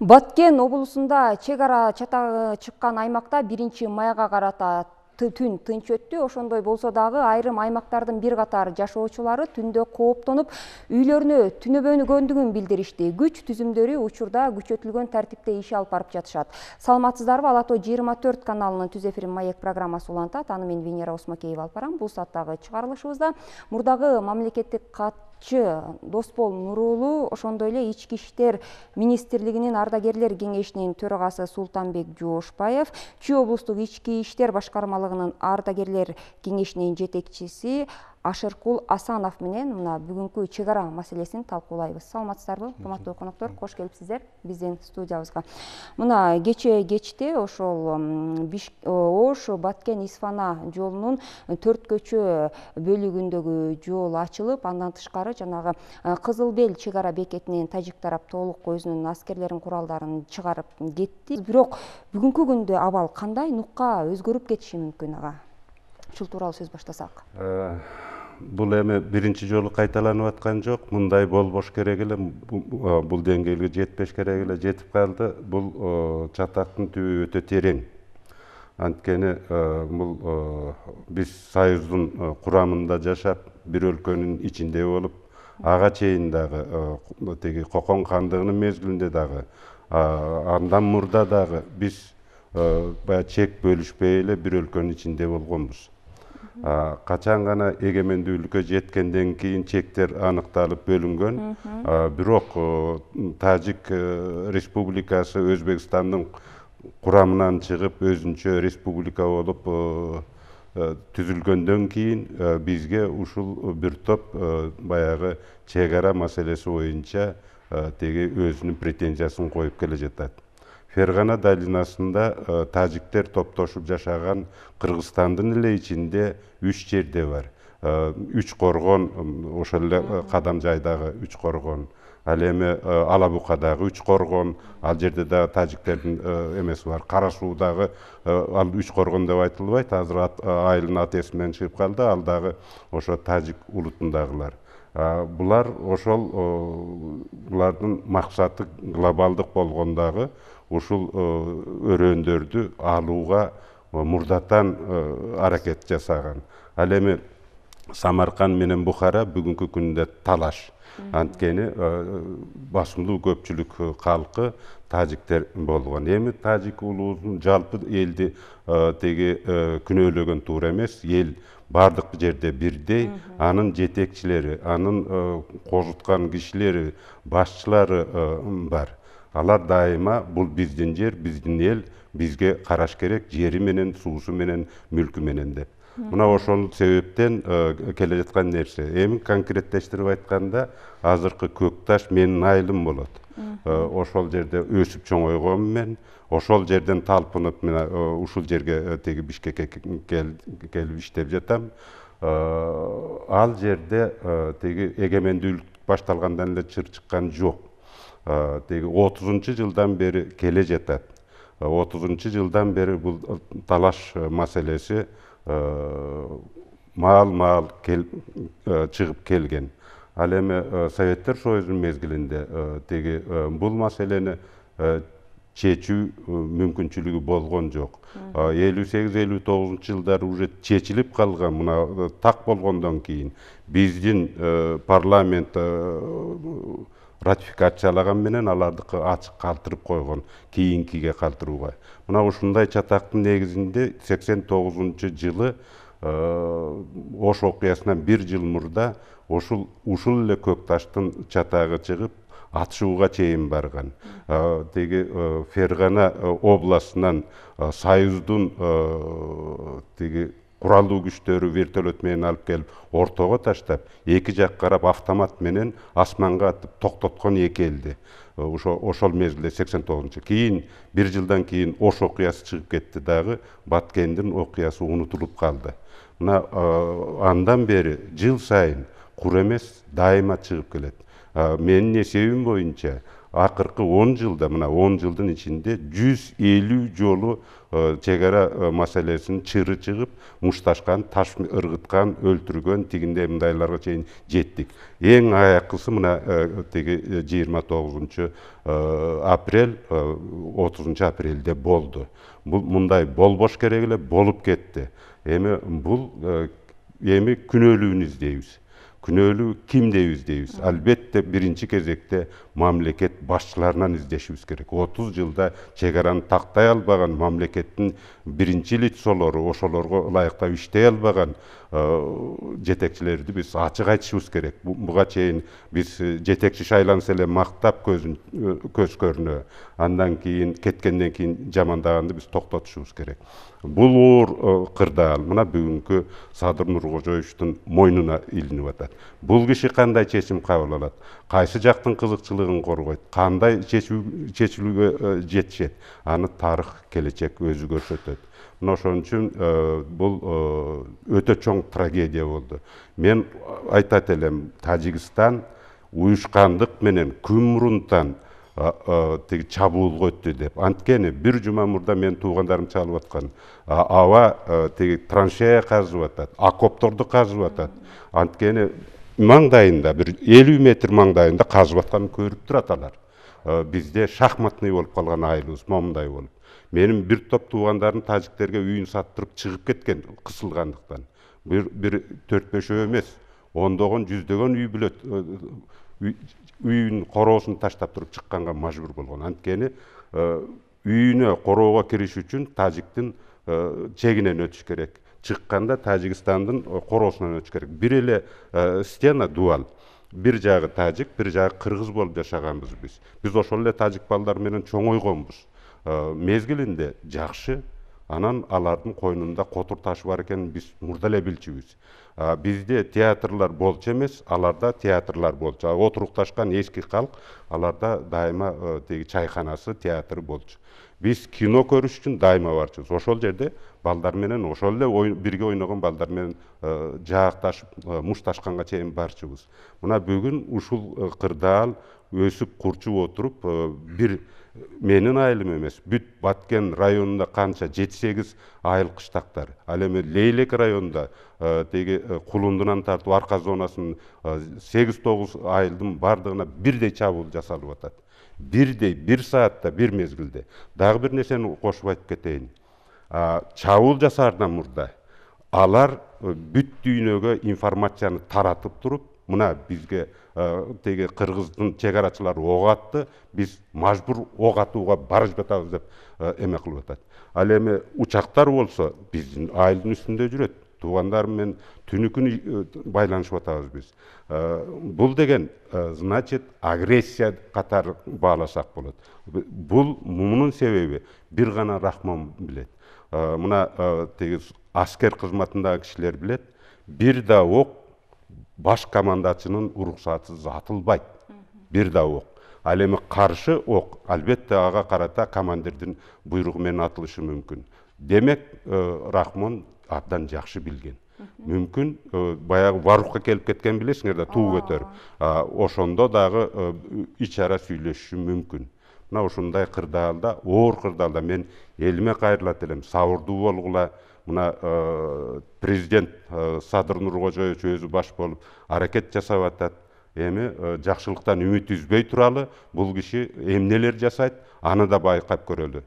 Баткен облусунда чек ара чатагы чыккан аймакта 1-майга карата түн тынч өттү. Ошондой болсо дагы айрым аймактардын бир катар жашоочулары түндө кооптонуп, үйлөрүнө түнөбөнгөндүгүн билдиришти. Күч түзүмдөрү учурда күчөтүлгөн тартипте иш алып барып жатышат. Саламатсыздарбы? Ала Тоо 24 каналынын түз эфирин Маек программасы улантат. Аны мен Венера Осмокеева алып барам. Бул сааттагы чыгарылышыбызда мурдагы мамлекеттик Доспол Нурулу, ошондой эле Ички иштер министрлигинин ардагерлер кеңешинин төрагасы Султанбек Жоошбаев, Чүй облустук ички иштер башкармалыгынын ардагерлер кеңешинин жетекчиси Ашыркул Асанов менен мына бүгүнкү чек ара маселесин талкуулайбыз. Саламатсыздарбы, урматтуу коноктор, кош келипсиздер биздин студиябызга. Мына кечте ошол Ош Баткен Исфана жолунун 4 көчө бөлүгүндөгү жол ачылып, андан тышкары жанагы Кызыл Бел чек ара бекетинен тажик тарап толук өзүнүн аскерлерин куралдарын чыгарып кетти. Бирок бүгүнкү күндө абал кандай, нукка өзгөрүп кетиши мүмкүн ага? Ушул тууралуу сөз баштасак. Бул эми биринчи жолу кайталанып аткан жок. Мындай болбош керек эле, бул деңгээлге жетпеш керек эле, жетип калды. Бул чатактын түбү өтө терең. Анткени бул биз Союздун курамында жашап, бир өлкөнүн ичинде болуп, ага чейин дагы теги Кокон хандыгынын мезгилинде дагы, андан мурда дагы биз баягы чек бөлүшпөй эле бир өлкөнүн ичинде болгонбуз. Качан гана эгемендүүлүккө жеткенден кийин чектер аныкталып бөлүнгөн. Бирок Тажик республикасы Өзбекстандын курамынан чыгып, өзүнчө республика болуп түзүлгөндөн кийин бизге ушул бир топ баягы чек ара маселеси боюнча теги өзүнүн претензиясын коюп келе жатат. Фергана долинасында тажиктер топтошуп жашаган Кыргызстандын эле ичинде 3 жерде бар. 3 коргон, ошол эле Кадам жайдагы 3 коргон, ал эми Алабукадагы 3 коргон, ал жерде дагы тажиктердин эмеси бар. Кара Суудагы ал 3 коргон деп айтылбайт, азыр айылдын аты эсимден чыгып калды, ал дагы ошо тажик улутундагылар. Булар ошол булардын максаты глобалдык болгондагы ушул өрөөндөрдү алууга мурдатан аракет жасаган. Ал эми Самарканд менен Бухара бүгүнкү күндө талаш. Анткени басымдуу көпчүлүк калкы тажиктер болгон. Эми тажик улуусун жалпы элди теги күнөөлөгөн туура эмес. Эл бардык жерде бирдей, анын жетекчилери, анын кожуткан кишилери, башчылары бар. Алар дайыма бул биздин жер, биздин эл, бизге караш керек, жери менен, суусу менен, мүлкү менен деп. Мына ошол себептен келе жаткан нерсе. Эми конкреттештирип айтканда, азыркы Көкташ менин айылым болот. Ошол жерде өсүп чоңойгонмун мен. Ошол жерден талпынып, мен ушул жерге теги Бишкекке келип иштеп жатам. Ал жерде теги эгемендүүлүк башталгандан эле чыр чыккан жок. Теги 30-жылдан бери келе жатат. 30-жылдан бери бул талаш маселеси маал чыгып келген. Ал эми Советтер Союзунун мезгилинде теги бул маселени чечүү мүмкүнчүлүгү болгон жок. 58-59 жылдары уже чечилип калган, мына так болгондон кийин биздин парламент ратификациялаган менен алардыкы ачык калтырып койгон, кийинкиге калтырууга. Мына ушундай чатактын негизинде 89-жылы Ош окуясынан 1 жыл мурда ушул эле Көкташтын чатагы чыгып, атышууга чейин барган. Теги Фергана областынан Союздун теги куралдуу күчтөрү вертолет менен алып келип ортого таштап, эки жак карап автомат менен асманга атып токтоткон эки элди. Ошол мезгилде 89-жылы. Кийин 1 жылдан кийин Ош окуясы чыгып кетти дагы, Баткендин окуясы унутулуп калды. Мына андан бери жыл сайын кур эмес, дайыма чыгып келет. Менин эсебим боюнча акыркы 10 жылда, мына 10 жылдын ичинде 150 жолу чегара маселесин чыры чыгып, мушташкан, таш ыргыткан, өлтүргөн, тигиндей мындайларга чейин жеттик. Эң аяккысы мына тиги 29 апрель, 30 апрелде болду. Бул мындай болбош керек эле, болуп кетти. Эми бул эми күнөөлүүнү издейбиз. Күнөөлүү кимде издейбиз? Албетте биринчи кезекте мамлекет башчыларынан издешибиз керек. 30 жылда чегараны тактай албаган мамлекеттин биринчи лицолору, ошолорго ылайыктап иштей албаган жетекчилерди биз ачык айтышыбыз керек. Буга чейин биз жетекчи шайланса эле мактап көз көрүнө, андан кийин кеткенден кийин жамандаганды биз токтотушубуз керек. Бул оор кырдаал мына бүгүнкү Садыр Нуркожоевичтин мойнуна илинип атат. Бул киши кандай чечим кабыл алат? Кайсы жактын кызыкчылыгын коргойт? Кандай чечилүүгө жетишет? Аны тарых, келечек өзү көрсөтөт. Мына ошон үчүн бул өтө чоң трагедия болду. Мен айтат элем, Тажикстан уюшкандык менен күн мурунтан тиги чабуулга өттү деп. Анткени бир жума мурда мен туугандарым чалып аткан аба тиги траншея казып атат, окопторду казып атат. Анткени маңдайында бир 50 метр маңдайында казып атканын көрүп турат алар. Бизде шахматный болуп калган айылыбыз момундай болуп. Менин бир топ туугандарым тажиктерге үйүн саттырып чыгып кеткен кысылгандыктан. Бир 4-5 эмес, ондогон, жүздөгөн үй бүлөт үйүн короосун таштап туруп чыкканга мажбур болгон. Анткени үйүнө короого кириш үчүн тажиктин чегинен өтүш керек. Чыкканда Тажикстандын короосунан өтүш керек. Бир эле стена дуал. Бир жагы тажик, бир жагы кыргыз болуп жашаганбыз биз. Биз ошол эле тажик балдар менен чоңойгонбуз. Мезгилинде жакшы, анан алардын койнунда котур ташы бар экенин биз мурда эле билчүбүз. Бизде театрлар болчу эмес, аларда театрлар болчу. Отурукташкан эски калк, аларда дайыма тиги чайканасы, театры болчу. Биз кино көрүш үчүн дайыма барчубуз. Ошол жерде балдар менен, ошол эле бирге ойногон балдар менен жаакташып, мушташканга чейин барчубуз. Мына бүгүн ушул кырдаал өсүп курчуп отуруп, бир менин айылым эмес, бүт Баткен районунда канча 7-8 айыл кыштактар. Ал эми Лейлек районунда теги Кулундунан тартып арка зонасынын 8-9 айылдын бардыгына бирдей чабуул жасалып атат. Бирдей, бир саатта, бир мезгилде. Дагы бир нерсени кошуп айтып кетейин. Чабуул жасаардан мурда алар бүт дүйнөгө информацияны таратып туруп, мына бизге теги кыргыздын чегарачылары ок атты, биз мажбур ок атууга барып жатабыз деп эме кылып атат. Ал эми учактар болсо биздин айылдын үстүндө жүрөт. Туугандарым менен түнү күнү байланышып атабыз биз. Бул деген значит агрессия катары бааласак болот. Бул мунун себеби бир гана Рахмон билет. Мына теги аскер кызматындагы кишилер билет. Бир да ок баш командачынын уруксатысыз атылбайт. Бир да ок. Ал эми каршы ок албетте ага карата командирдин буйругу менен атылышы мүмкүн. Демек Рахмон абдан жакшы билген. Мүмкүн баягы Варухка келип кеткен билесиңер да, туу көтөрүп. Ошондо дагы ич ара сүйлөшүшү мүмкүн. Мына ушундай кырдаалда, оор кырдаалда мен элиме кайрылат элем, сабырдуу болгула. Мына президент Садыр Нуркожоевич өзү баш болуп аракет жасап атат. Эми жакшылыктан үмүт үзбөй туралы, бул киши эмнелер жасайт, аны да байкап көрөлү.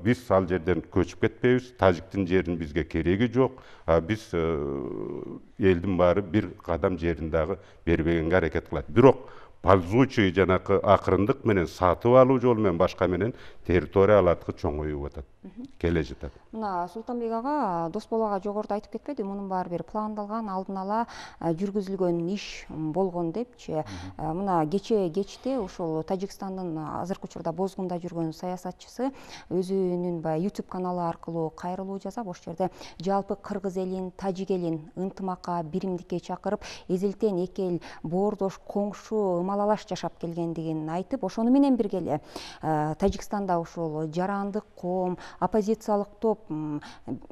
Биз ал жерден көчүп кетпейбиз, тажиктин жеринин бизге кереги жок. Биз элдин баары бир кадам жерин дагы бербегенге аракет кылат. Бирок ползучий жанакы акырындык менен сатып алуу жолу менен башка менен территория алардыкы чоңоюп атат, келе жатат. Мына Султанбек ага, Досбол ага жогоруда айтып кетпеди, мунун баары бир пландалган, алдын ала жүргүзүлгөн иш болгон депчи. Мына кечте ушул Тажикстандын азыркы учурда бозгунда жүргөн саясатчысы өзүнүн YouTube каналы аркылуу кайрылуу жасап, ошол жерде жалпы кыргыз элин, тажик элин ынтымакка, биримдикке чакырып, эзелтен эки эл боордош, коңшу малалаш жашап келгендигин айтып, ошону менен бирге эле Тажикстанда ушул жарандык коом, оппозициялык топ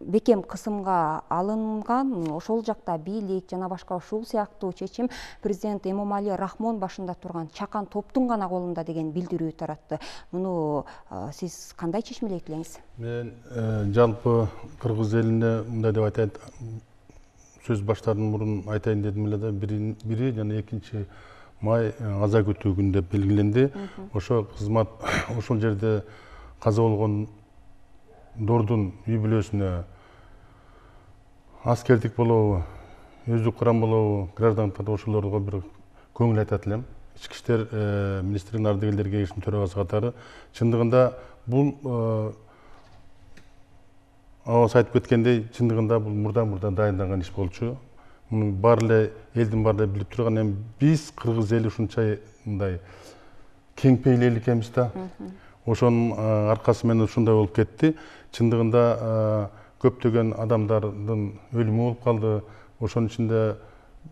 бекем кысымга алынган, ошол жакта бийлик жана башка ушул сыяктуу чечим президент Эмомали Рахмон башында турган чакан топтун гана колунда деген билдирүү таратты. Муну сиз кандай чечмелейт элеңиз? Мен жалпы кыргыз элине мындай деп айтайын, сөз баштардан мурун айтайын дедим эле да, бири жана экинчи май аза күтүү күнү деп белгиленди. Ошо кызмат ошол жерде каза болгондордун үй бүлөсүнө аскердик болобу, өздүк курам болобу, граждандар ошолорго бир көңүл айтат элем. Ички иштер министринин ардыгерлер кеңешинин төрагасы катары чындыгында бул Аваз айтып кеткендей, чындыгында бул мурдан дайындалган иш болчу. Муну бар эле элдин баары билип турган, эми биз кыргыз эли ушунча мындай кең пейил эл экенбиз да. Ошонун аркасы менен ушундай болуп кетти. Чындыгында көптөгөн адамдардын өлүмү болуп калды. Ошонун ичинде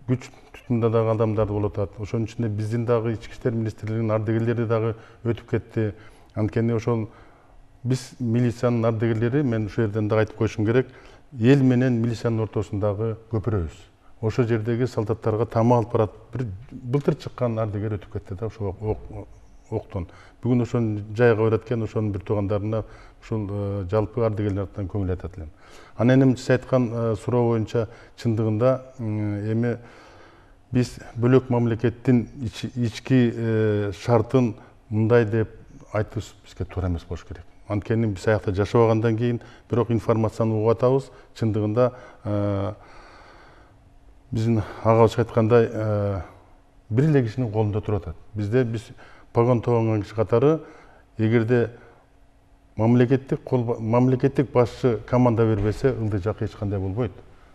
күч тутумда дагы адамдар болуп атат. Ошонун ичинде биздин дагы ички иштер министрлигинин ардыгерлери дагы өтүп кетти. Анткени ошол биз милициянын ардыгерлери, мен ушул жерден дагы айтып коюшум керек, эл менен милициянын ортосундагы көпүрөбүз. Ошол жердеги солдаттарга тама алып барат. Бир былтыр чыккан ардыгер өтүп кетти да, ошо октон. Бүгүн ошону жайга барат экен, ошонун бир туугандарына ушул жалпы ардыгерлер атынан көңүл айтат элем. Анан эми сиз айткан суроо боюнча чындыгында эми биз бөлөк мамлекеттин ички шартын мындай деп айтып бизге туура эмес болуш керек. Анткени биз аякта жашабагандан кийин бирок информацияны угуп атабыз. Чындыгында биздин агабыз айткандай бир эле кишинин колунда туруп атат. Биз погон тоогон киши катары, эгерде мамлекеттик башчы команда бербесе, ылдый жак эч кандай болбойт.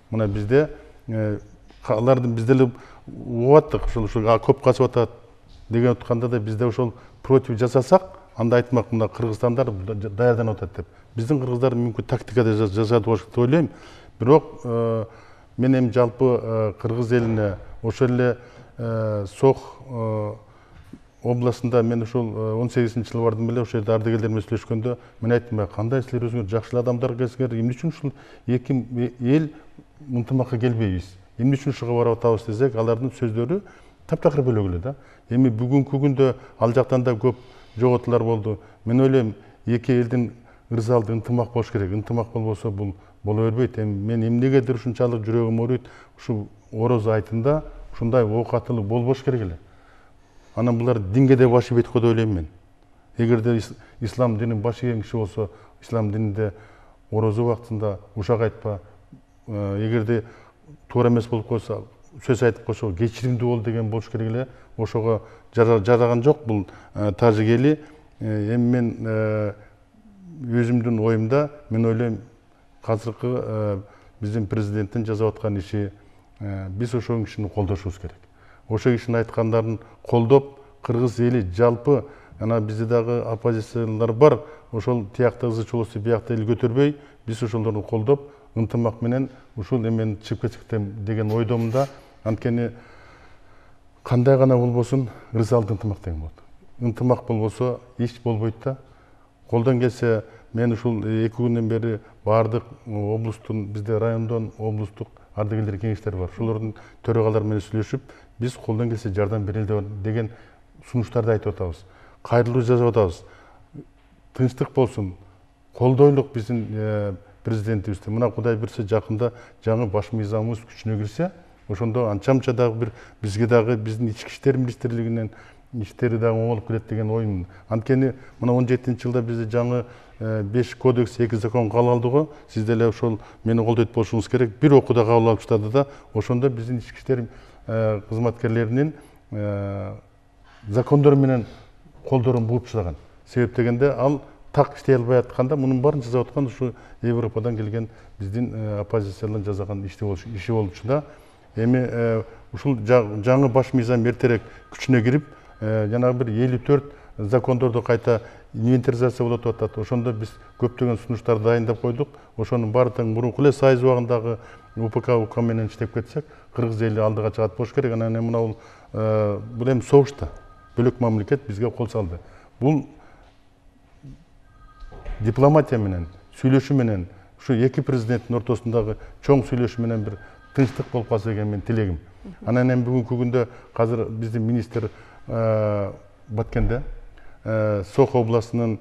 Мына бизде алардын бизде эле угуп аттык, ушул көп качып атат деген утканда да бизде ошол против жасасак, анда айтмак, мына кыргызстандар даярданып атат деп. Биздин кыргыздар мүмкүн тактикада жашады болуш деп ойлойм. Бирок мен эми жалпы кыргыз элине ошол эле Сох областында мен ошол 18-жылы бардым беле, ошол жерде ардыгерлер менен сүйлөшкөндө мен айттым, кандай силер өзүңөр жакшы адамдар келсиңер, эмне үчүн ушул эки эл ынтымакка келбейбиз, эмне үчүн ушуга барып атабыз десек, алардын сөздөрү таптакыр бөлөк эле да. Эми бүгүнкү күндө ал жактан да көп жоготуулар болду. Мен ойлойм, эки элдин ырзалыгы ынтымак болуш керек. Ынтымак болбосо бул боло бербейт. Мен эмнегедир ушунчалык жүрөгүм ооруйт, ушу ороз айтында ушундай оокаттуулук болбош керек эле. Анан булар динге де баш ийбейт го деп ойлойм мен. Эгерде ислам динин баш ийген киши болсо, ислам дининде орозу убактында ушак айтпа, эгерде туура эмес болуп койсо, сөз айтып койсо кечиримдүү бол деген болуш керек эле. Ошого жараган жок бул тажик эли. Эми мен өзүмдүн оюмда мен ойлойм, азыркы биздин президенттин жасап аткан иши, биз ошол кишини колдошубуз керек. Ошол кишинин айткандарын колдоп, кыргыз эли жалпы, ана бизде дагы оппозициялар бар, ошол тиякта ызы чулуусу биякта эл көтөрбөй, биз ошолорду колдоп, ынтымак менен ушул эмени чыгып кетсек деген ойдомун да. Анткени кандай гана болбосун, ырзалык ынтымак деген болот. Ынтымак болбосо эч болбойт да. Колдон келсе, мен ушул 2 күндөн бери баардык облустун, бизде райондон облустук ардыгерлер кеңештери бар. Ошолордун төрагалары менен сүйлөшүп, биз колдон келсе жардам берели деген сунуштарды айтып атабыз. Кайрылуу жазып атабыз. Тынчтык болсун, колдойлук биздин президентибизди. Мына Кудай берсе жакында жаңы баш мыйзамыбыз күчүнө кирсе, ошондо анча-мынча дагы бир бизге дагы биздин ички иштер министрлигинин иштери дагы оңолуп келет деген оюм. Анткени мына 17-жылда бизде жаңы 5 кодекс, 2 закон кабыл алды го. Сиз деле ошол мени колдойт болушуңуз керек. Бир окууда кабыл алып чыктады да, ошондо биздин ички иштер кызматкерлеринин закондор менен колдорун бугуп чыган. Себеп дегенде ал так иштей албай атканда, мунун баарын жасап аткан ушу Европадан келген биздин оппозициялар жасаган иши болчу да. Эми ушул жаңы баш мыйзам эртерээк күчүнө кирип, жанагы бир 54 закондорду кайта инвентаризация болот деп атат. Ошондо биз көптөгөн сунуштарды дайындап койдук. Ошонун баардыгын мурунку эле Союз убагындагы УК менен иштеп кетсек, кыргыз эли алдыга чыгат болуш керек. Анан мына бул эми согуш да. бөлөк мамлекет бизге кол салды. Бул дипломатия менен, сүйлөшүү менен, ушу эки президенттин ортосундагы чоң сүйлөшүү менен бир тынчтык болуп калса деген менин тилегим. Анан эми бүгүнкү күндө азыр биздин министр Баткенде, Сох областынын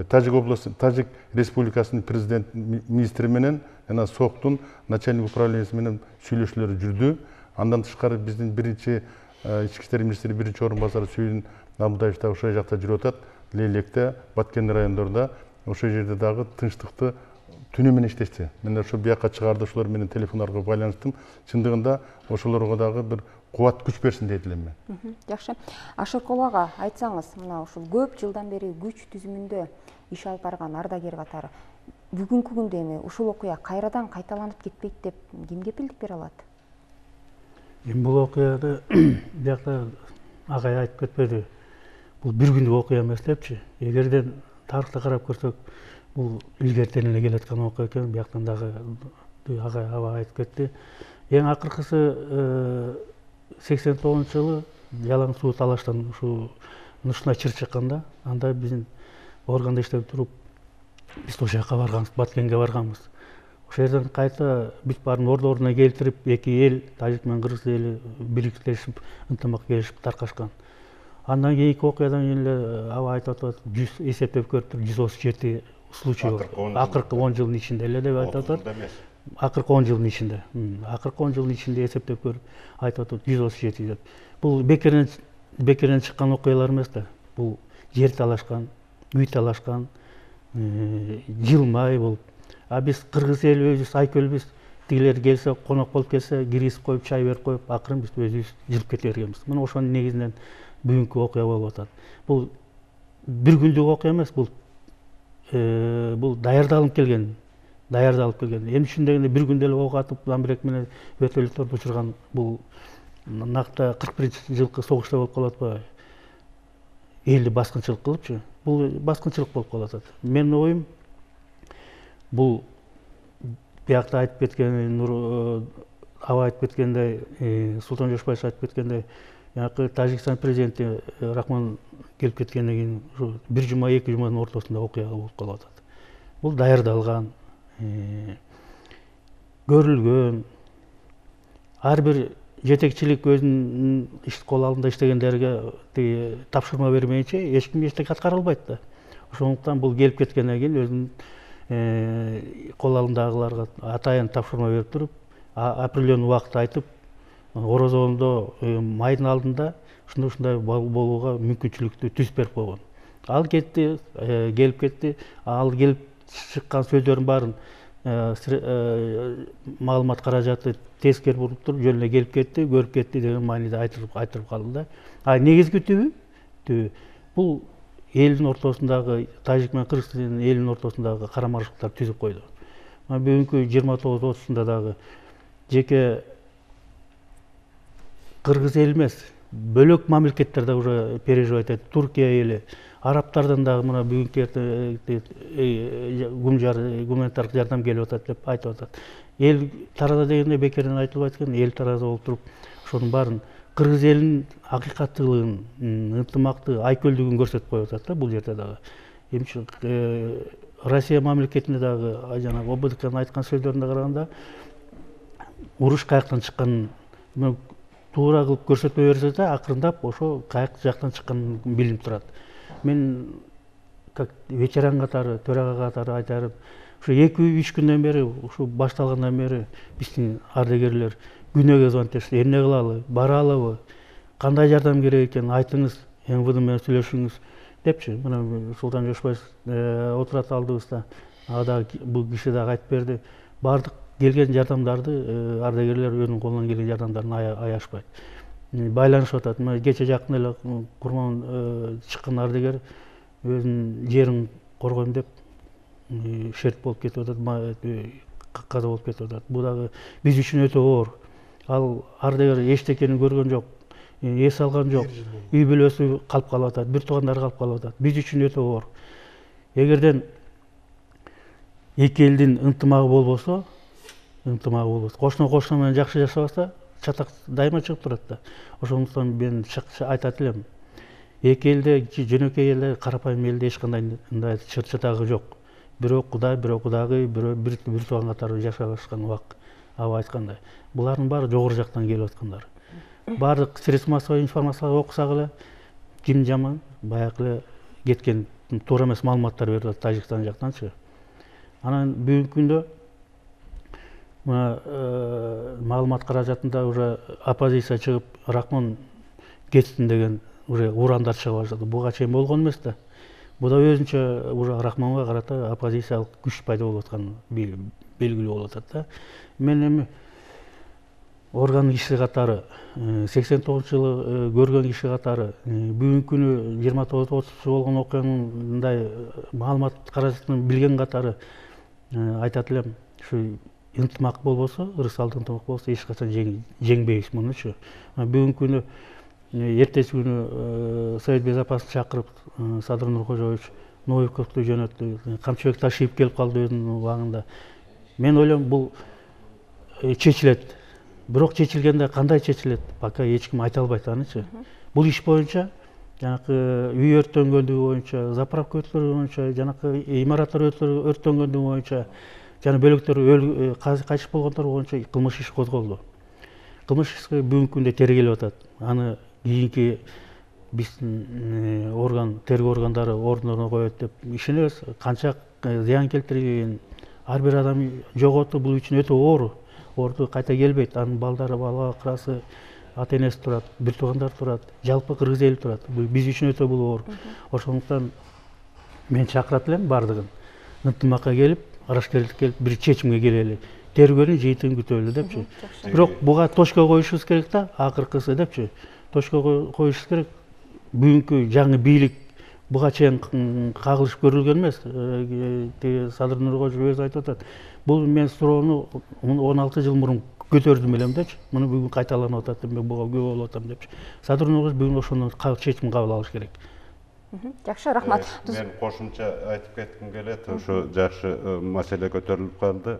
Тажик Республикасынын президент министри менен жана Сохтун начальник управлениясы менен сүйлөшүүлөр жүрдү. Андан тышкары биздин биринчи ички иштер министри биринчи орун басары Сүйүн Намдаев да ошол жакта жүрүп атат. Лейлекте, Баткен райондорунда ошол жерде дагы тынчтыкты түнү менен иштешти. Мен ошо бияка чыгарды, ошолор менен телефон аркылуу байланыштым. Чындыгында ошолорго дагы бир кубат күч берсин дейт элем мен. Жакшы. Ашыркул ага, айтсаңыз, мына ушул көп жылдан бери күч түзүмүндө иш алып барган ардагер катары бүгүнкү күндө эми ушул окуя кайрадан кайталанып кетпейт деп ким кепилдик бере алат? Эми бул окуяды биякта агай айтып кетпеди. Бул бир күндүк окуя эмес депчи. Эгерден тарыхты карап көрсөк, бул илгертен эле келаткан окуя экен. Бияктан дагы агай аба айтып кетти. Эң акыркысы 89-жылы Жалаң суу талаштан ушу нушуна чыр чыкканда, анда биздин органда иштеп туруп, биз ошол жака барганбыз, Баткенге барганбыз. Ошол жерден кайта бүт баарын ордуна келтирип, эки эл, Тажик менен Кыргыз эли бириктешип, ынтымак келишип таркашкан. Андан кийинки окуядан кийин эле аба айтып атат, эсептеп көрүптүр, 137 случай акыркы 10 жылдын ичинде эле деп айтып атат. Акыркы 10 жылдын ичинде. Акыркы 10 жылдын ичинде эсептеп көрүп айтып атат 137 деп. Бул бекерден чыккан окуялар эмес да. Бул жер талашкан, үй талашкан, жылмай болуп. А биз кыргыз эли өзүбүз айкөлбүз. Тигилер келсе, конок болуп келсе, киргизип коюп, чай берип коюп, акырын биз өзүбүз жылып кете бергенбиз. Мына ошонун негизинен бүгүнкү окуя болуп атат. Бул бир күндүк окуя эмес, бул даярдалып келген. Эми үчүн дегенде бир күндө эле ок атып, Ламберек менен вертолетторду учурган бул накта 41-жылкы согушта болуп калып атпайбы? Элди баскынчылык кылыпчы. Бул баскынчылык болуп калып атат. Менин оюм бул биякта айтып кеткен, аба айтып кеткендей, Султан Жошбаев айтып кеткендей, Тажикстан президенти Рахман келип кеткенден кийин ушу 1 жума, 2 жуманын ортосунда окуя болуп калып атат. Бул даярдалган, көрүлгөн. Ар бир жетекчилик өзүнүн иш кол алдында иштегендерге тапшырма бермейинче эч ким эчтеке аткара албайт да. Ошондуктан бул келип кеткенден кийин өзүнүн кол алдындагыларга атайын тапшырма берип туруп, определенный убакыт айтып, Орозондо майдын алдында ушундай болууга мүмкүнчүлүктү түзүп берип койгон. Ал кетти, келип кетти. Ал келип чыккан сөздөрдүн баарын маалымат каражаты тескери буруп туруп, жөн эле келип кетти, көрүп кетти деген мааниде айтырып калды да. А негизги түбү бул элдин ортосундагы, Тажик менен Кыргыз элинин ортосундагы карама-каршылыктарды түзүп койду. Бүгүнкү 29-30-сунда дагы жеке Кыргыз эл эмес, бөлөк мамлекеттер да уже переживать этет. Туркия эли, арабтардан дагы мына бүгүнкү гуманитардык жардам келип атат деп айтып атат. Эл тараза дегенде бекерден айтылбайт экен, эл тараза болуп туруп, ошонун баарын Кыргыз элинин акыйкаттуулугун, ынтымакты, айкөлдүгүн көрсөтүп коюп атат да бул жерде дагы. Эми Россия мамлекетинде дагы жанагы ОБДКнын айткан сөздөрүнө караганда уруш каяктан чыкканын туура кылып көрсөтпөй берсе да, акырындап ошо каяк жактан чыкканын билинип турат. Мен как ветеран катары, төрага катары айтарым, ушу 2-3 күндөн бери, ушу башталгандан бери биздин ардагерлер күнөөгө звонить этишти. Эмне кылалы, баралыбы, кандай жардам керек экенин айтыңыз, МВД менен сүйлөшүңүз депчи. Мына Султан Жошбаев отурат алдыбызда, ада бул киши дагы айтып берди. Бардык келген жардамдарды ардагерлер өзүнүн колунан келген жардамдарын аяшпайт. Байланышып атат. Кече жакын эле Курман чыккан ардагер өзүнүн жерин коргойм деп шерт болуп кетип атат, каза болуп кетип атат. Бул дагы биз үчүн өтө оор. Ал ардагер эчтекени көргөн жок, эс алган жок. Үй бүлөсү калып калып атат, бир туугандары калып калып атат. Биз үчүн өтө оор. Эгерден эки элдин ынтымагы болбосо, кошуна менен жакшы жашабаса, чатак дайыма чыгып турат да. Ошондуктан мен айтат элем, эки элде жөнөкөй эле, карапайым элде эч кандай мындай чатагы жок. Бирөө Кудай, бирөө Кудагый, бирөө бир тууган катары жашашкан убак. Аба айткандай. Булардын баары жогору жактан келип аткандар. Баардык средства массовой информацияга окусак эле ким жаман, баягы эле кеткен туура эмес маалыматтар берип атат Тажикстан жактанчы. Анан бүгүнкү күндө маалымат каражатында уже оппозиция чыгып, Рахмон кетсин деген уже урандар чыга баштады. Буга чейин болгон эмес да. Бу да өзүнчө уже Рахмонго карата оппозициялык күч пайда болуп аткан белгилүү болуп атат да. Мен эми орган киши катары 89-жылы көргөн киши катары бүгүнкү күнү 29-30 болгон окуянын мындай маалымат каражатын билген катары айтат элем, ушу ынтымак болбосо, ырысалдык ынтымак болбосо эч качан жеңбейбиз мунучу. Бүгүнкү күнү эртеси күнү Совет Безопасности чакырып, Садыр Нуркожоевич Новиковду жөнөттү, Камчыбек Ташиев келип калды өзүнүн убагында. Мен ойлойм, бул чечилет. Бирок чечилгенде кандай чечилет, пока эч ким айта албайт анычы. Бул иш боюнча, жанакы үй өрттөнгөндүгү боюнча, заправка өрттөнгөндүгү боюнча, жанакы имараттар өрттөнгөндүгү боюнча, жана бөлөктөр кайтыш болгондор боюнча кылмыш иш козголду. Кылмыш иши бүгүнкү күндө тергелип атат. Аны кийинки биздин тергөө органдары ордуна коет деп ишенебиз. Канча зыян келтирген, ар бир адам жоготу бул үчүн өтө оор. Орду кайта келбейт. Анын балдары, бала чагасы, ата энеси турат, бир туугандар турат, жалпы кыргыз эли турат. Бул биз үчүн өтө бул оор. Ошондуктан мен чакырат элем бардыгын. Ынтымакка келип, аракчылыкка келип, бир чечимге келели. Тергөөнүн жыйынтыгын күтөлү депчи. Бирок буга точка коюшубуз керек да, акыркысы депчи. Точка коюшубуз керек. Бүгүнкү жаңы бийлик буга чейин кагылышып көрүлгөн эмес. Садыр Нуркожоев өзү айтып атат. Бул мен суроону 16 жыл мурун көтөрдүм элем депчи. Муну бүгүн кайталанып атат деп мен буга күбө болуп атам депчи. Садыр Нуркожоев бүгүн ошону чечим кабыл алыш керек. Жакшы, рахмат. Мен кошумча айтып кетким келет. Ошо жакшы маселе көтөрүлүп калды.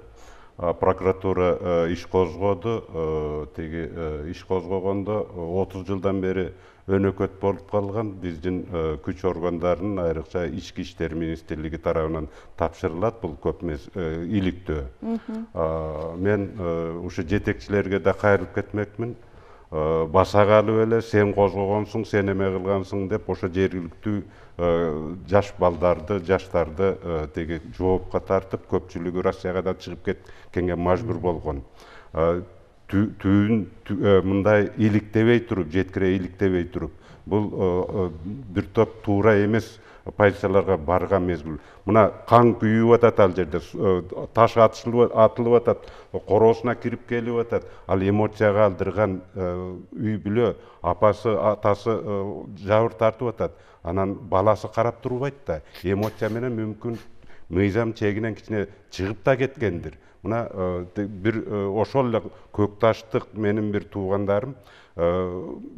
Прокуратура иш козгоду. Теги иш козгогондо 30 жылдан бери өнөкөт болуп калган биздин күч органдарынын, айрыкча Ички иштер министрлиги тарабынан тапшырылат. Бул көп эмес иликтөө. Мен ушу жетекчилерге да кайрылып кетмекмин. Басага алып эле сен козгогонсуң, сен эме кылгансың деп ошо жергиликтүү жаш балдарды, жаштарды теги жоопко тартып, көпчүлүгү Россияга да чыгып кеткенге мажбур болгон. Мындай иликтебей туруп, жеткире иликтебей туруп, бул бир топ туура эмес позицияларга барган мезгил. Мына кан күйүп атат ал жерде, таш атылып атат, короосуна кирип келип атат. Ал эмоцияга алдырган үй бүлө, апасы, атасы жабыр тартып атат. Анан баласы карап турбайт да. Эмоция менен мүмкүн мыйзам чегинен кичине чыгып да кеткендир. Мына бир ошол эле Көкташтык менин бир туугандарым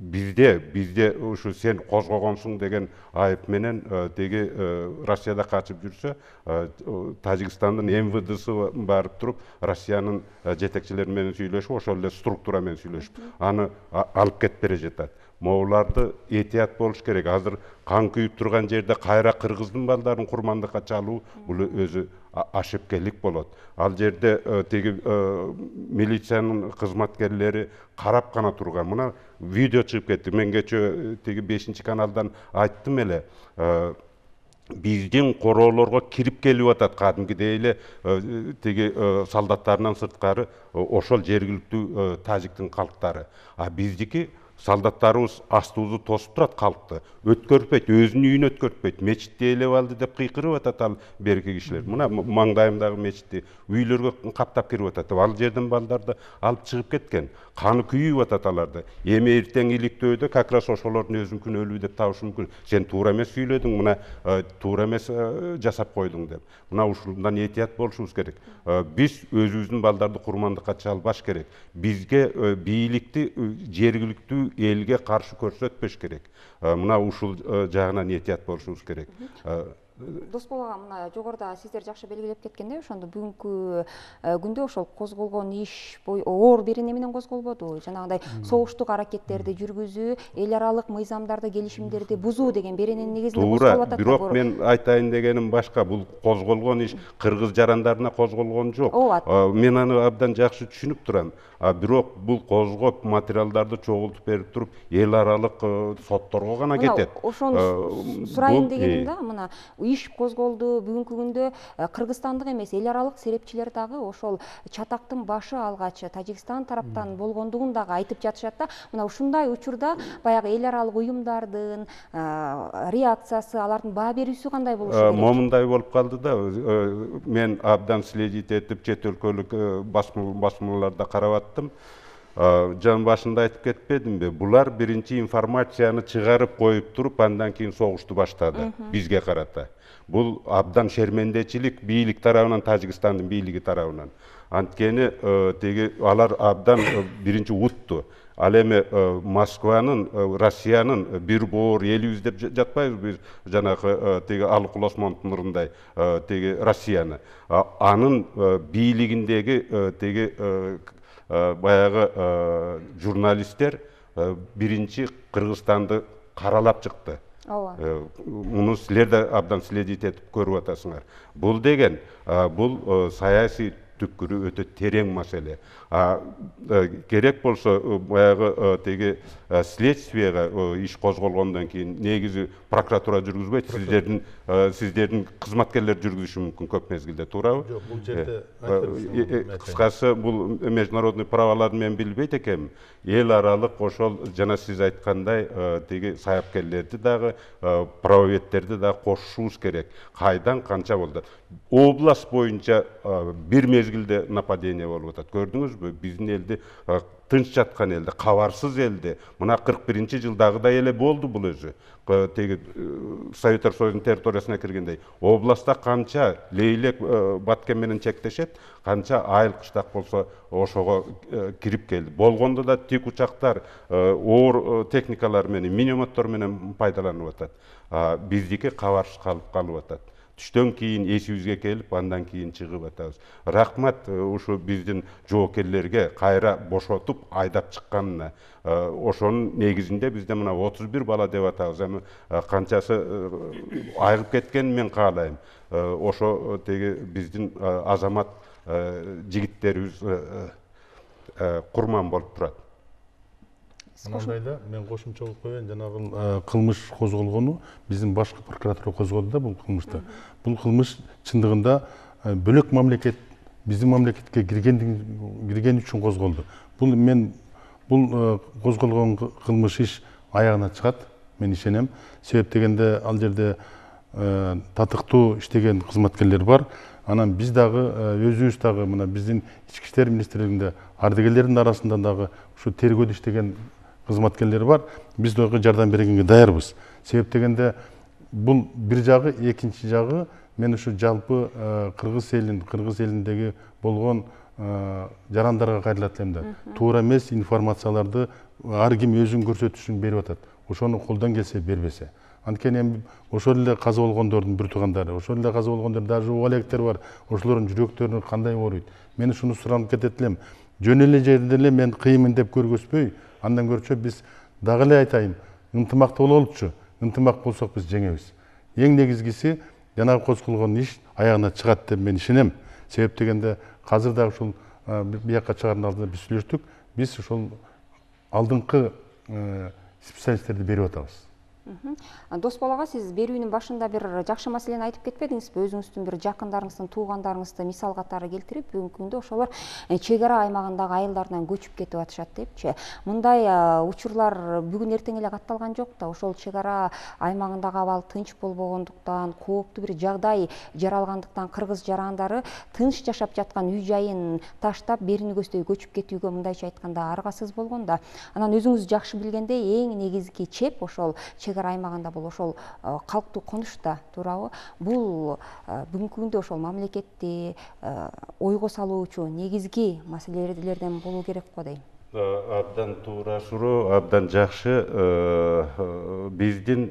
бизде ушу сен козгогонсуң деген айып менен теги Россияда качып жүрсө, Тажикстандын МВДсы барып туруп, Россиянын жетекчилери менен сүйлөшүп, ошол эле структура менен сүйлөшүп, аны алып кетип бере жатат. Моуларды этият болуш керек. Азыр кан күйүп турган жерде кайра кыргыздын балдарын курмандыкка чалуу бул өзү ашепкелик болот. Ал жерде теги милициянын кызматкерлери карап гана турган. Мына видео чыгып кетти. Мен кечээ теги 5-каналдан айттым эле. Биздин короолорго кирип келип атат кадимкидей эле теги солдаттарынан сырткары ошол жергиликтүү тажиктин калктары. А биздики солдаттарыбыз астыбызды тосуп турат калкты. Өткөртпөйт, өзүнүн үйүнө өткөртпөйт. Мечитти ээлеп алды деп кыйкырып атат ал берки кишилер. Мына маңдайымдагы мечитти үйлөргө каптап кирип атат. Ал жерден балдарды алып чыгып кеткен. Каны күйүп атат аларды. Эми эртең иликтөөдө как раз ошолордун өзү мүмкүн өлүү деп табышы мүмкүн. Сен туура эмес сүйлөдүң, мына туура эмес жасап койдуң деп. Мына ушундан этият болушубуз керек. Биз өзүбүздүн балдарды курмандыкка чалбаш керек. Бизге бийликти жергиликтүү элге каршы көрсөтпөш керек. Мына ушул жагынан этият болушубуз керек. Досбол ага, мына жогоруда сиздер жакшы белгилеп кеткендей, ошондо бүгүнкү күндө ошол козголгон иш оор бир эмне менен козголбоду. Жанагындай согуштук аракеттерди жүргүзүү, эл аралык мыйзамдарды, келишимдерди бузуу деген берененин негизинде козголуп атат. Бирок мен айтайын дегеним башка. Бул козголгон иш кыргыз жарандарына козголгон жок. Мен аны абдан жакшы түшүнүп турам. Бирок бул козгоп материалдарды чогултуп берип туруп, эл аралык сотторго гана кетет. Ошону сурайын дегеним да, мына иш козголду. Бүгүнкү күндө кыргызстандык эмес, эл аралык серепчилер дагы ошол чатактын башы алгач Тажикстан тараптан болгондугун дагы айтып жатышат да. Мына ушундай учурда баягы эл аралык уюмдардын реакциясы, алардын баа берүүсү кандай болушу керек? Момундай болуп калды да. Мен абдан следить этип чет өлкөлүк басмаларда карап аттым. Жан башында айтып кетпедимби? Булар биринчи информацияны чыгарып коюп туруп, андан кийин согушту баштады бизге карата. Бул абдан шермендечилик бийлик тарабынан, Тажикстандын бийлиги тарабынан. Анткени теги алар абдан биринчи утту. Ал эми Москванын, Россиянын бир боор элибиз деп жатпайбыз биз, жанагы теги Алыкул Осмоновдун ырындай теги Россияны. Анын бийлигиндеги теги баягы журналисттер биринчи Кыргызстанды каралап чыкты. Муну силер да абдан следить этип көрүп атасыңар. Бул деген бул саясий түпкүрү өтө терең маселе. Керек болсо баягы теги следствияга иш козголгондон кийин негизи прокуратура жүргүзбөйт, сиздердин кызматкерлер жүргүзүшү мүмкүн көп мезгилде, туурабы? Жок, бул жерде кыскасы бул международный праволарды мен билбейт экенмин. Эл аралык ошол жана сиз айткандай теги саяпкерлерди дагы, правоведтерди дагы кошушубуз керек. Кайдан канча болду? Область боюнча бир мезгилде нападение болуп атат. Көрдүңүзбү? Биздин элди, тынч жаткан элди, кабарсыз элди, мына 41-чи жылдагыдай эле болду бул өзү. Теги Советтер Союзунун территориясына киргендей. Областта канча Лейлек Баткен менен чектешет, канча айыл кыштак болсо ошого кирип келди. Болгондо да тик учактар, оор техникалар менен, минометтор менен пайдаланып атат. Биздики кабарсыз калып атат. Түштөн кийин эсибизге келип, андан кийин чыгып атабыз. Рахмат ушу биздин жоокерлерге кайра бошотуп айдап чыкканына. Ошонун негизинде бизде мына 31 бала деп атабыз. Эми канчасы айыгып кеткенин мен каалайм. Ошо теги биздин азамат жигиттерибиз курман болуп турат. Мындайда мен кошумча кылып коеюн, жанагы кылмыш козголгону биздин башкы прокуратура козгоду да бул кылмышты. Бул кылмыш чындыгында бөлөк мамлекет биздин мамлекетке кирген үчүн козголду. Бул козголгон кылмыш иш аягына чыгат, мен ишенем. Себеп дегенде ал жерде татыктуу иштеген кызматкерлер бар. Анан биз дагы өзүбүз дагы мына биздин ички иштер министрлигинде ардагерлердин арасында дагы ушу тергөөдө иштеген кызматкерлер бар. Биз дагы жардам бергенге даярбыз. Себеп дегенде бул бир жагы, экинчи жагы мен ушу жалпы кыргыз элиндеги болгон жарандарга кайрылат элем да. Туура эмес информацияларды ар ким өзүнүн көрсөтүшүн берип атат. Ошону колдон келсе бербесе. Анткени ошол эле каза болгондордун бир туугандары, ошол эле каза болгондор даже убалектер бар. Ошолордун жүрөктөрүнө кандай ооруйт. Мен ушуну суранып кетет элем. Жөн эле жерде эле мен кыймын деп көргөзбөй, андан көрчө биз дагы эле айтайын, ынтымактуу бололучу. Ынтымак болсок биз жеңебиз. Эң негизгиси жанагы козголгон иш аягына чыгат деп мен ишенем. Себеп дегенде азыр дагы ушул бияка чыгаардын алдында биз сүйлөштүк. Биз ушул алдыңкы специалисттерди берип атабыз. Досбол ага, сиз берүүнүн башында бир жакшы маселени айтып кетпедиңизби? Өзүңүздүн бир жакындарыңыздын, туугандарыңызды мисал катары келтирип, бүгүнкү күндө ошолор чек ара аймагындагы айылдардан көчүп кетип атышат депчи. Мындай учурлар бүгүн эртең эле катталган жок да. Ошол чек ара аймагындагы абал тынч болбогондуктан, кооптуу бир жагдай жаралгандыктан кыргыз жарандары тынч жашап жаткан үй жайын таштап, берини көздөй көчүп кетүүгө мындайча айтканда аргасыз болгон да. Анан өзүңүз жакшы билгендей, эң негизги чеп ошол чек ара аймагында бул ошол калктуу конушта, туурабы? Бул бүгүнкү күндө ошол мамлекетти ойго салуучу негизги маселелерден болуу керек го дейм. Абдан туура суроо, абдан жакшы. Биздин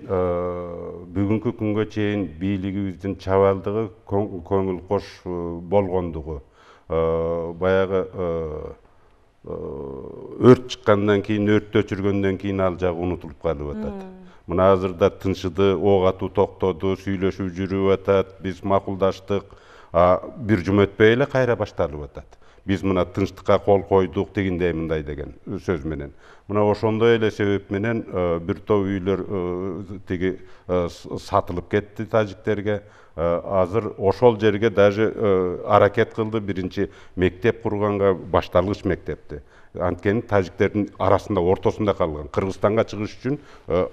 бүгүнкү күнгө чейин бийлигибиздин чабалдыгы, көңүл кош болгондугу, баягы өрт чыккандан кийин, өрттү өчүргөндөн кийин ал жагы унутулуп калып атат. Мына азырда тынчыды, ок атуу токтоду, сүйлөшүү жүрүп атат, биз макулдаштык, бир жума өтпөй эле кайра башталып атат. Биз мына тынчтыкка кол койдук дегендей мындай деген сөз менен. Мына ошондой эле себеп менен бир топ үйлөр тиги сатылып кетти тажиктерге. Азыр ошол жерге даже аракет кылды биринчи мектеп курганга, башталгыч мектепти. Анткени тажиктердин арасында, ортосунда калган. Кыргызстанга чыгыш үчүн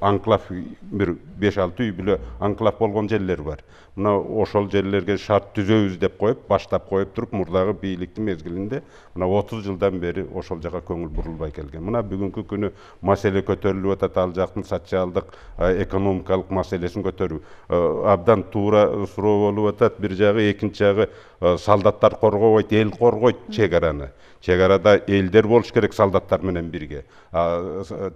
анклав, бир 5-6 үй бүлө анклав болгон жерлер бар. Мына ошол жерлерге шарт түзөбүз деп коюп, баштап коюп туруп, мурдагы бийликтин мезгилинде мына 30 жылдан бери ошол жака көңүл бурулбай келген. Мына бүгүнкү күнү маселе көтөрүлүп атат, ал жактын социалдык, экономикалык маселесин көтөрүү. Абдан туура суроо болуп атат. Бир жагы, экинчи жагы солдаттар коргобойт, эл коргойт чек араны. Чек арада элдер болуш керек солдаттар менен бирге,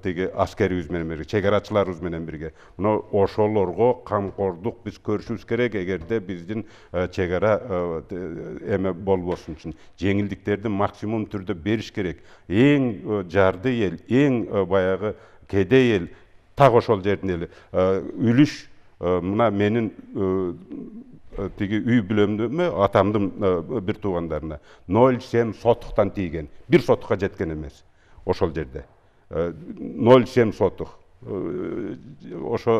тиги аскерибиз менен бирге, чек арачыларыбыз менен бирге. Мына ошолорго камкордук биз көрүшүбүз керек, эгерде биздин чек ара эме болбосун үчүн. Жеңилдиктерди максимум түрдө бериш керек. Эң жарды эл, эң баягы кедей эл, так ошол жердин эли. Үлүш, мына менин тиги үй бүлөмдө атамдын бир туугандарына 0,7 сотуктан тийген. 1 сотукка жеткен эмес ошол жерде. 0,7 сотук. Ошо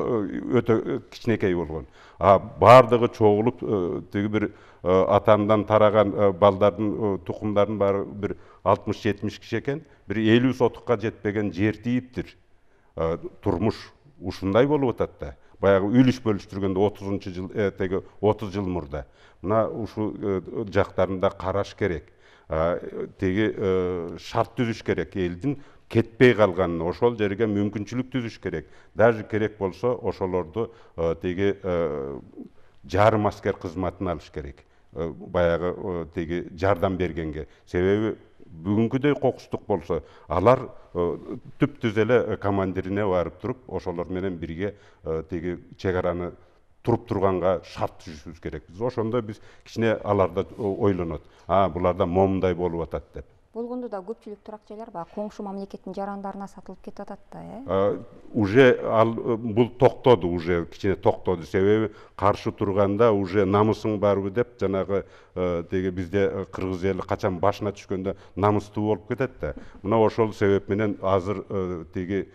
өтө кичинекей болгон. Бардыгы чогулуп, тиги бир атамдан тараган балдардын, тукумдардын баары бир 60-70 киши экен. Бир 50 сотукка жетпеген жер тийиптир. Турмуш ушундай болуп атат да. Баягы үлүш бөлүштүргөндө 30 жыл мурда. Мына ушу жактарында караш керек. Теги шарт түзүш керек. Элдин кетпей калганын, ошол жерге мүмкүнчүлүк түзүш керек. Даже керек болсо ошолорду теги жарым аскер кызматын алыш керек. Баягы теги жардам бергенге. Себеби бүгүнкүдөй кокустук болсо, алар түп-түз эле командирине барып туруп, ошолор менен бирге теги чек араны туруп турганга шарт түзүшүбүз керек. Ошондо биз кичине аларда ойлонот. Буларда момундай болуп атат деп. Болгондо да көпчүлүк турак жайлар коңшу мамлекеттин жарандарына сатылып кетип атат да, Уже бул токтоду, уже кичине токтоду. Себеби каршы турганда уже намысың барбы деп, жанагы теги бизде кыргыз эли качан башына түшкөндө намыстуу болуп кетет да. Мына ошол себеп менен азыр теги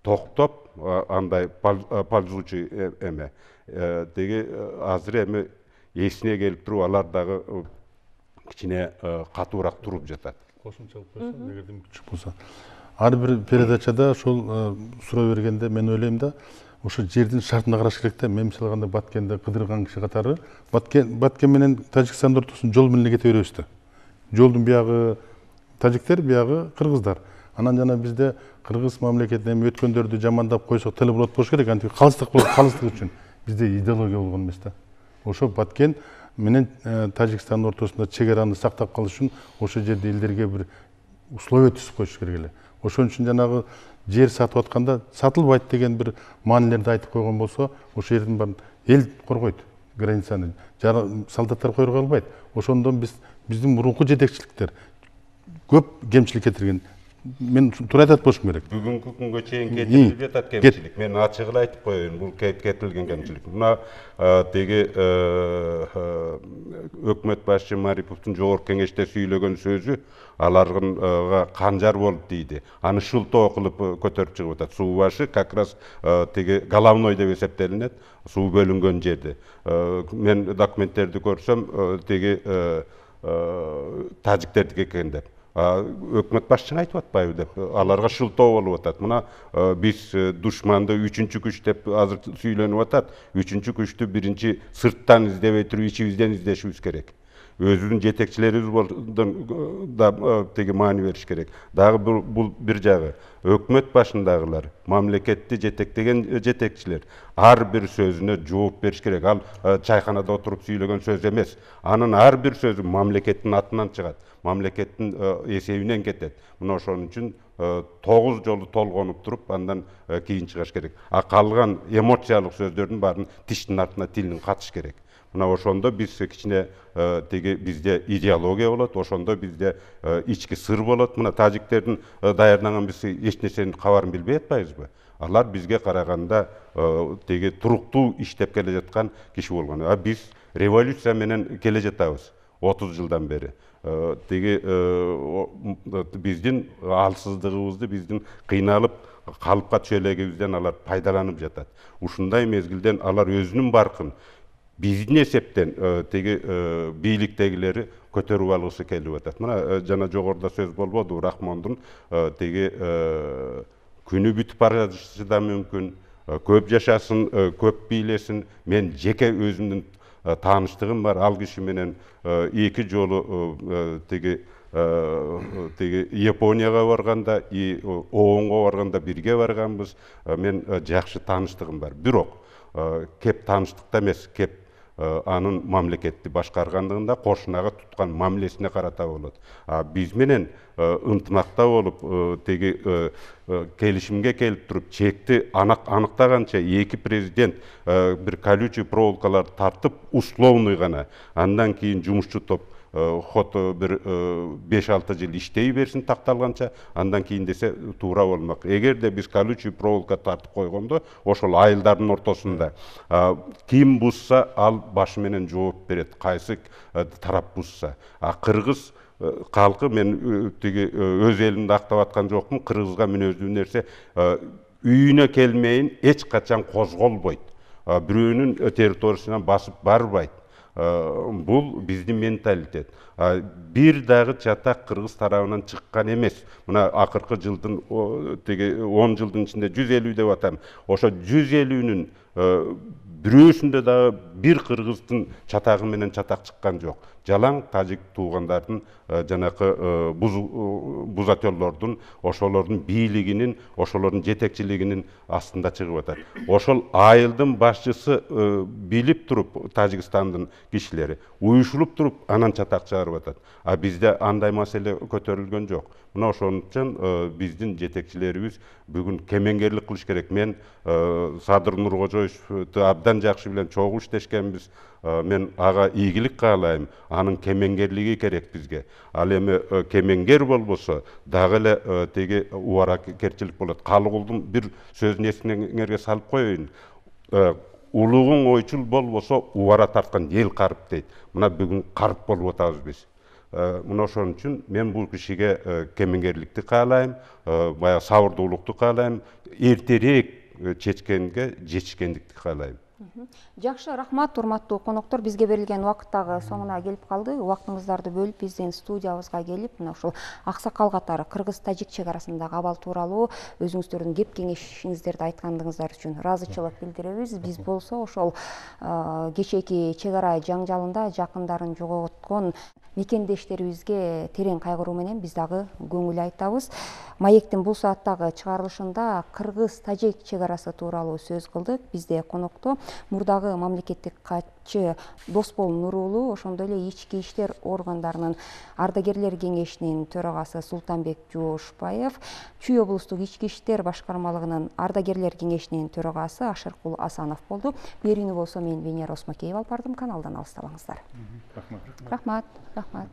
токтоп, андай пользуучий эме. Теги азыр эми эсине келип туруп, алар дагы кичине катуураак туруп жатат. Кошумча кылып койсом, эгерде мүмкүнчүлүк болсо. Ар бир передачада ошол суроо бергенде мен ойлойм да, ошо жердин шартына караш керек да. Мен мисалы кандай Баткенде кыдырган киши катары, Баткен менен Тажикстандын ортосун жол менен кете беребиз да. Жолдун биягы тажиктер, биягы кыргыздар. Анан жана бизде кыргыз мамлекетинен өткөндөрдү жамандап койсок, тили болот болуш керек, антип калыстык болот, калыстык үчүн. Бизде идеология болгон эмес да. Ошо Баткен менен Тажикстандын ортосунда чек араны сактап калыш үчүн ошол жерде элдерге бир условия түзүп коюш керек эле. Ошон үчүн жанагы жер сатып атканда сатылбайт деген бир маанилерди айтып койгон болсо, ошол жердин баарын эл коргойт, границаны. Солдаттар койгой албайт. Ошондон биздин мурунку жетекчиликтер көп кемчилик кетирген. Мен туура айтат болушум керек. Бүгүнкү күнгө чейин кетирип жатат кемчилик. Мен ачык эле айтып коеюн, бул кетирилген кемчилик. Мына теги өкмөт башчы Мариповдун жогорку кеңеште сүйлөгөн сөзү аларга канжар болуп тийди. Аны шылтоо кылып көтөрүп чыгып атат. Суу башы как раз теги головной деп эсептелинет, суу бөлүнгөн жерде. Мен документтерди көрсөм, теги тажиктердики экен деп. Өкмөт башчыны айтып атпайбы деп, аларга шылтоо болуп атат. Мына биз душманды 3-чү күч деп азыр сүйлөнүп атат. 3-чү күчтү биринчи сырттан издебей туруп, ичибизден издешибиз керек. өзүбүздүн жетекчилерибиз да теги маани бериш керек. Дагы бул бир жагы өкмөт башындагылар, мамлекетти жетектеген жетекчилер ар бир сөзүнө жооп бериш керек. Ал чайханада отуруп сүйлөгөн сөз эмес. Анын ар бир сөзү мамлекеттин атынан чыгат, мамлекеттин эсебинен кетет. Мына ошон үчүн 9 жолу толгонуп туруп, андан кийин чыгыш керек. А калган эмоциялык сөздөрдүн баарын тиштин артына тилин катыш керек. Мына ошондо биз кичине бизде идеология болот, ошондо бизде ички сыр болот. Мына тажиктердин даярдаган биз эч нерсенин кабарын билбей атпайбызбы? Алар бизге караганда туруктуу иштеп келе жаткан киши болгон. А биз революция менен келе жатабыз 30 жылдан бери. Биздин алсыздыгыбызды, биздин кыйналып калыпка түшөлегибизден алар пайдаланып жатат. Ушундай мезгилден алар өзүнүн баркын биздин эсептен бийликтегилери көтөрүп алгысы келип атат. Мына жана жогоруда сөз болбоду, Рахмондун күнү бүтүп бара жатышы да мүмкүн. Көп жашасын, көп бийлесин. Мен жеке өзүмдүн тааныштыгым бар. Ал киши менен 2 жолу Японияга барганда, ООНго барганда бирге барганбыз. Мен жакшы тааныштыгым бар. Бирок кеп тааныштыкта эмес, кеп анын мамлекетти башкаргандыгында кошунага туткан мамилесине карата болот. Биз менен ынтымакта болуп, келишимге келип туруп, чекти аныктаганча эки президент бир колючий проволокаларды тартып, условный гана, андан кийин жумушчу топ хото бир 5-6 жыл иштей берсин такталганча, андан кийин десе туура болмак. Эгерде биз колючий проволока тартып койгондо, ошол айылдардын ортосунда ким бузса, ал башы менен жооп берет, кайсы тарап бузса. Кыргыз калкы, мен өз элимди актап аткан жокмун, кыргызга мүнөздүү нерсе үйүнө келмейин эч качан козголбойт. Бирөөнүн территориясынан басып барбайт. Бул биздин менталитет. Бир дагы чатак кыргыз тарабынан чыккан эмес. Мына акыркы жылдын 10 жылдын ичинде 150 деп атам. Ошо 150-нүн бирөөсүндө дагы бир кыргыздын чатагы менен чатак чыккан жок. Жалаң тажик туугандардын, жанакы бузатёрлордун, ошолордун бийлигинин, ошолордун жетекчилигинин астында чыгып атат. Ошол айылдын башчысы билип туруп, Тажикстандын кишилери уюшулуп туруп, анан чатак чыгарып атат. Бизде андай маселе көтөрүлгөн жок. Мына ошон үчүн биздин жетекчилерибиз бүгүн кемеңгерлик кылыш керек. Мен Садыр Нуркожоевду абдан жакшы билем, чогуу иштешкенбиз. Мен ага ийгилик каалайм. Анын кемеңгерлиги керек бизге. Ал эми кемеңгер болбосо дагы эле убаракерчилик болот. Калыгулдун бир сөзүн эсиңерге салып коеюн. Улугуң ойчул болбосо убара тарткан эл карып дейт. Мына бүгүн карып болуп атабыз биз. Мына ошон үчүн мен бул кишиге кемеңгерликти каалайм, баягы сабырдуулукту каалайм, эртерээк чечкенге жетишкендикти каалайм. Жакшы, рахмат, урматтуу коноктор. Бизге берилген убакыт дагы соңуна келип калды. Убактыңыздарды бөлүп биздин студиябызга келип, мына ушул аксакал катары кыргыз-тажик чек арасындагы абал тууралуу өзүңүздөрдүн кеп кеңешиңиздерди айткандыгыңыздар үчүн ыраазычылык билдиребиз. Биз болсо ошол кечээки чек ара жаңжалында жакындарын жоготкон мекендештерибизге терең кайгыруу менен биз дагы көңүл айтабыз. Маектин бул сааттагы чыгарылышында кыргыз-тажик чек арасы тууралуу сөз кылдык. Бизде конокто мурдагы мамлекеттик катчы Досбол Нурулуу, ошондой эле ички иштер органдарынын ардагерлер кеңешинин төрагасы Султанбек Жоошбаев, Чүй облустук ички иштер башкармалыгынын ардагерлер кеңешинин төрагасы Ашыркул Асанов болду. Берүүнү болсо мен Венера Осмакеева алып бардым. Каналдан алыстабаңыздар. Рахмат. Рахмат.